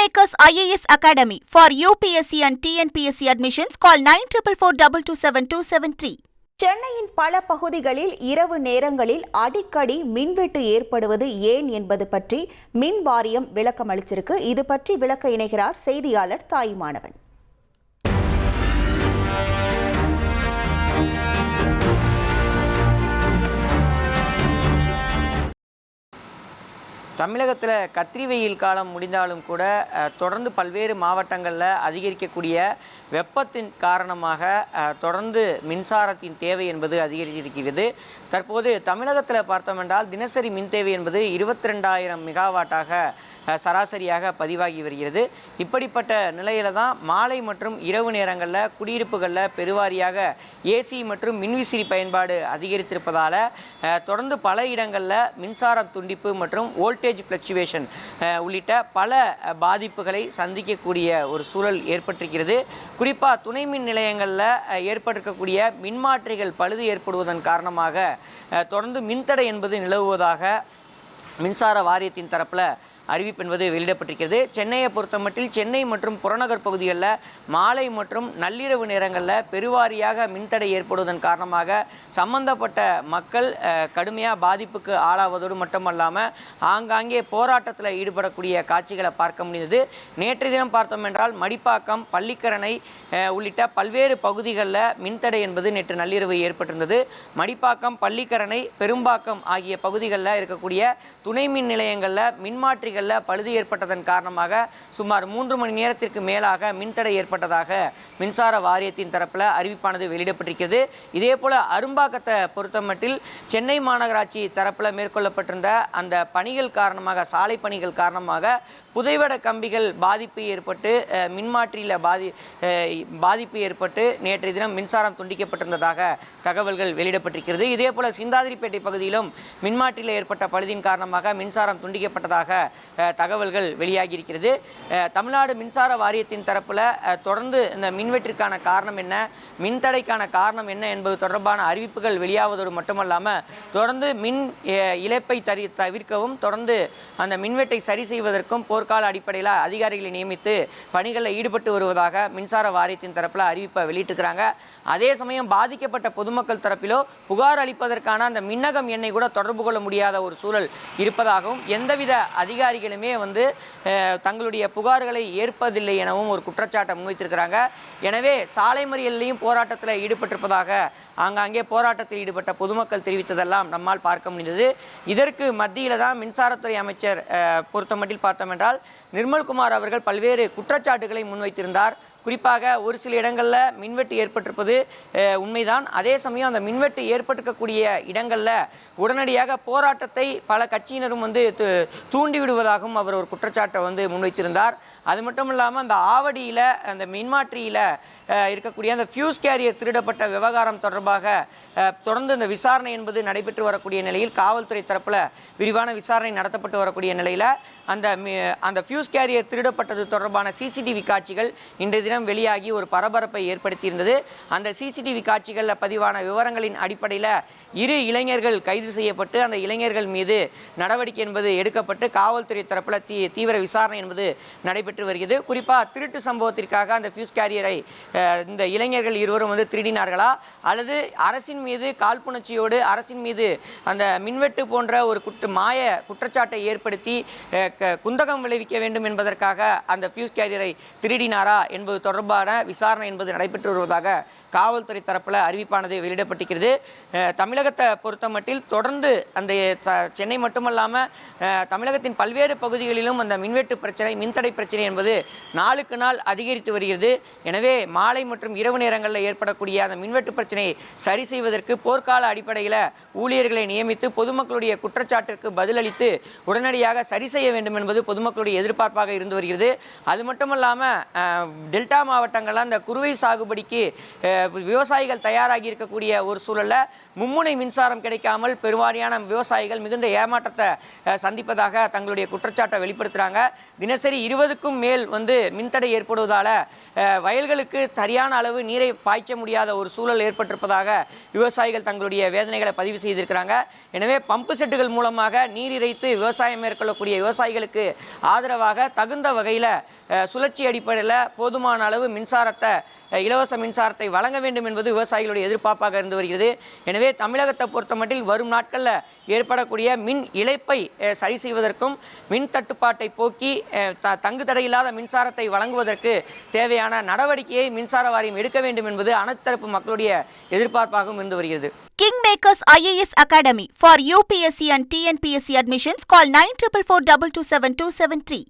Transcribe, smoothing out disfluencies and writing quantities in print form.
Kingmakers IAS Academy for UPSC and TNPSC admissions. Call 9442277273. சென்னையின் பல பகுதிகளில் இரவு நேரங்களில் அடிக்கடி மின்வெட்டு ஏற்படுவது ஏன் என்பது பற்றி மின் வாரியம் விளக்கம் அளிச்சிருக்கு. இது பற்றி விளக்க இணைகிறார் செய்தியாளர் தாயுமானவன். தமிழகத்தில் கத்திரி வெயில் காலம் முடிந்தாலும் கூட தொடர்ந்து பல்வேறு மாவட்டங்களில் அதிகரிக்கக்கூடிய வெப்பத்தின் காரணமாக தொடர்ந்து மின்சாரத்தின் தேவை என்பது அதிகரித்திருக்கிறது. தற்போது தமிழகத்தில் பார்த்தோம் என்றால் தினசரி மின் தேவை என்பது 22,000 மெகாவாட்டாக சராசரியாக பதிவாகி வருகிறது. இப்படிப்பட்ட நிலையில தான் மாலை மற்றும் இரவு நேரங்களில் குடியிருப்புகளில் பெருவாரியாக ஏசி மற்றும் மின்விசிறி பயன்பாடு அதிகரித்திருப்பதால் தொடர்ந்து பல இடங்களில் மின்சாரம் துண்டிப்பு மற்றும் வோல்டேஜ் ஃப்ளக்சுவேஷன் உள்ளிட்ட பல பாதிப்புகளை சந்திக்கக்கூடிய ஒரு சூழல் ஏற்பட்டிருக்கிறது. குறிப்பாக துணை மின் நிலையங்களில் ஏற்பட்டிருக்கக்கூடிய மின்மாற்றிகள் பழுது ஏற்படுவதன் காரணமாக தொடர்ந்து மின்தடை என்பது நிலவுவதாக மின்சார வாரியத்தின் தரப்பில் அறிவிப்பு என்பது வெளியிடப்பட்டிருக்கிறது. சென்னையை பொறுத்தமட்டில் சென்னை மற்றும் புறநகர் பகுதிகளில் மாலை மற்றும் நள்ளிரவு நேரங்களில் பெருவாரியாக மின்தடை ஏற்படுவதன் காரணமாக சம்பந்தப்பட்ட மக்கள் கடுமையாக பாதிப்புக்கு ஆளாவதோடு மட்டுமல்லாமல் ஆங்காங்கே போராட்டத்தில் ஈடுபடக்கூடிய காட்சிகளை பார்க்க முடிந்தது. நேற்று தினம் பார்த்தோம் என்றால் மடிப்பாக்கம், பள்ளிக்கரணை உள்ளிட்ட பல்வேறு பகுதிகளில் மின்தடை என்பது நேற்று நள்ளிரவு ஏற்பட்டிருந்தது. மடிப்பாக்கம், பள்ளிக்கரணை, பெரும்பாக்கம் ஆகிய பகுதிகளில் இருக்கக்கூடிய துணை மின் நிலையங்களில் மின்மாற்றிகள் பழுது ஏற்பட்டதன் காரணமாக சுமார் 3 மணி நேரத்திற்கு மேலாக மின்தடை ஏற்பட்டதாக மின்சார வாரியத்தின் தரப்பில் அறிவிப்பானது வெளியிடப்பட்டிருக்கிறது. இதே போல அரும்பாக்கத்தை பொறுத்தமட்டில் சென்னை மாநகராட்சி தரப்பில் மேற்கொள்ளப்பட்டிருந்த அந்த பணிகள் காரணமாக, சாலை பணிகள் காரணமாக புதைவட கம்பிகள் பாதிப்பு ஏற்பட்டு மின்மாற்றியில் பாதிப்பு ஏற்பட்டு நேற்றைய தினம் மின்சாரம் துண்டிக்கப்பட்டிருந்ததாக தகவல்கள் வெளியிடப்பட்டிருக்கிறது. இதே போல சிந்தாதிரிப்பேட்டை பகுதியிலும் மின்மாற்றியில் ஏற்பட்ட பழுதின் காரணமாக மின்சாரம் துண்டிக்கப்பட்டதாக தகவல்கள் வெளியாகியிருக்கிறது. தமிழ்நாடு மின்சார வாரியத்தின் தரப்பில் தொடர்ந்து இந்த மின்வெட்டிற்கான காரணம் என்ன, மின்தடைக்கான காரணம் என்ன என்பது தொடர்பான அறிவிப்புகள் வெளியாவதோடு மட்டுமல்லாமல் தொடர்ந்து மின் இழப்பை தவிர்க்கவும் தொடர்ந்து அந்த மின்வெட்டை சரி செய்வதற்கும் போர்க்கால அடிப்படையில் அதிகாரிகளை நியமித்து பணிகளில் ஈடுபட்டு வருவதாக மின்சார வாரியத்தின் தரப்பில் அறிவிப்பை வெளியிட்டிருக்கிறாங்க. அதே சமயம் பாதிக்கப்பட்ட பொதுமக்கள் தரப்பிலோ புகார் அளிப்பதற்கான அந்த மின்னகம் எண்ணை கூட தொடர்பு கொள்ள முடியாத ஒரு சூழல் இருப்பதாகவும் எந்தவித அதிகாரிகளுமே தங்களுடைய புகார்களை ஏற்பதில்லை எனவும் ஒரு குற்றச்சாட்டை முன்வைத்திருக்கிறாங்க. எனவே சாலை மறியலிலும் போராட்டத்தில் ஈடுபட்டிருப்பதாக ஆங்காங்கே போராட்டத்தில் ஈடுபட்ட பொதுமக்கள் தெரிவித்ததெல்லாம் நம்மால் பார்க்க முடிந்தது. இதற்கு மத்தியில் தான் மின்சாரத்துறை அமைச்சர் பொறுத்தமட்டில் பார்த்தோம் என்றால் நிர்மல்குமார் அவர்கள் பல்வேறு குற்றச்சாட்டுகளை முன்வைத்திருந்தார். குறிப்பாக ஒரு சில இடங்களில் மின்வெட்டு ஏற்பட்டிருப்பது உண்மைதான். அதே சமயம் அந்த மின்வெட்டு ஏற்பட்டிருக்கக்கூடிய இடங்களில் உடனடியாக போராட்டத்தை பல கட்சியினரும் தூண்டிவிடுவதாகவும் அவர் ஒரு குற்றச்சாட்டை முன்வைத்திருந்தார். அது மட்டும் இல்லாமல் அந்த ஆவடியில் அந்த மின்மாற்றியில் இருக்கக்கூடிய அந்த ஃபியூஸ் கேரியர் திருடப்பட்ட விவகாரம் தொடர்பாக தொடர்ந்து இந்த விசாரணை என்பது நடைபெற்று வரக்கூடிய நிலையில் காவல்துறை தரப்பில் விரிவான விசாரணை நடத்தப்பட்டு வரக்கூடிய நிலையில் அந்த ஃபியூஸ் கேரியர் திருடப்பட்டது தொடர்பான சிசிடிவி காட்சிகள் இன்றைய தினம் வெளியாகி ஒரு பரபரப்பை ஏற்படுத்தியிருந்தது. அந்த சிசிடிவி காட்சிகளில் பதிவான விவரங்களின் அடிப்படையில் 2 இளைஞர்கள் கைது செய்யப்பட்டு அந்த இளைஞர்கள் மீது நடவடிக்கை என்பது எடுக்கப்பட்டு காவல்துறை தரப்பில் தீவிர விசாரணை என்பது நடைபெற்று வருகிறது. குறிப்பாக திருட்டு சம்பவத்திற்காக அந்த ஃபியூஸ் கேரியரை இந்த இளைஞர்கள் இருவரும் திருடினார்களா அல்லது அரசின் மீது காழ்ப்புணர்ச்சியோடு அரசின் மீது அந்த மின்வெட்டு போன்ற ஒரு குற்றச்சாட்டை ஏற்படுத்தி குந்தகம் விளைவிக்க வேண்டும் என்பதற்காக அந்த ஃபியூஸ் கேரியரை திருடினாரா என்பது தொடர்பான விசாரணை என்பது நடைபெற்று வருவதாக காவல்துறை தரப்பில் அறிவிப்பானது வெளியிடப்பட்டிருக்கிறது. தமிழகத்தை பொறுத்தமட்டில் தொடர்ந்து அந்த சென்னை மட்டுமல்லாமல் தமிழகத்தின் பல்வேறு பகுதிகளிலும் அந்த மின்வெட்டு பிரச்சனை, மின்தடை பிரச்சனை என்பது நாளுக்கு நாள் அதிகரித்து வருகிறது. எனவே மாலை மற்றும் இரவு நேரங்களில் ஏற்படக்கூடிய அந்த மின்வெட்டு பிரச்சனையை சரி செய்வதற்கு போர்க்கால அடிப்படையில் ஊழியர்களை நியமித்து பொதுமக்களுடைய குற்றச்சாட்டிற்கு பதிலளித்து உடனடியாக சரி செய்ய வேண்டும் என்பது பொதுமக்களுடைய எதிர்பார்ப்பாக இருந்து வருகிறது. அது மட்டுமல்லாமல் டெல்டா டெல்டா மாவட்டங்கள்லாம் அந்த குறுவை சாகுபடிக்கு விவசாயிகள் தயாராகி இருக்கக்கூடிய ஒரு சூழலில் மும்முனை மின்சாரம் கிடைக்காமல் பெருவாரியான விவசாயிகள் மிகுந்த ஏமாற்றத்தை சந்திப்பதாக தங்களுடைய குற்றச்சாட்டை வெளிப்படுத்துகிறாங்க. தினசரி 20க்கும் மேல் மின்தடை ஏற்படுவதால் வயல்களுக்கு சரியான அளவு நீரை பாய்ச்ச முடியாத ஒரு சூழல் ஏற்பட்டிருப்பதாக விவசாயிகள் தங்களுடைய வேதனைகளை பதிவு செய்திருக்கிறாங்க. எனவே பம்பு செட்டுகள் மூலமாக நீர் இறைத்து விவசாயம் மேற்கொள்ளக்கூடிய விவசாயிகளுக்கு ஆதரவாக தகுந்த வகையில் சுழற்சி அடிப்படையில் போதுமான அளவு இலவச மின்சாரத்தை வழங்க வேண்டும் என்பது விவசாயிகளுடைய எதிர்பார்ப்பாக இருந்து வருகிறது. எனவே தமிழகத்தை பொறுத்தமட்டில் வரும் நாட்களில் ஏற்படக்கூடிய மின் இழப்பை சரி செய்வதற்கும் மின் தட்டுப்பாட்டை போக்கி தங்கு தடையில்லாத மின்சாரத்தை வழங்குவதற்கு தேவையான நடவடிக்கையை மின்சார வாரியம் எடுக்க வேண்டும் என்பது அனைத்து தரப்பு மக்களுடைய எதிர்பார்ப்பாகவும் இருந்து வருகிறது. Kingmakers IAS Academy for UPSC and TNPSC admissions call 9444227273.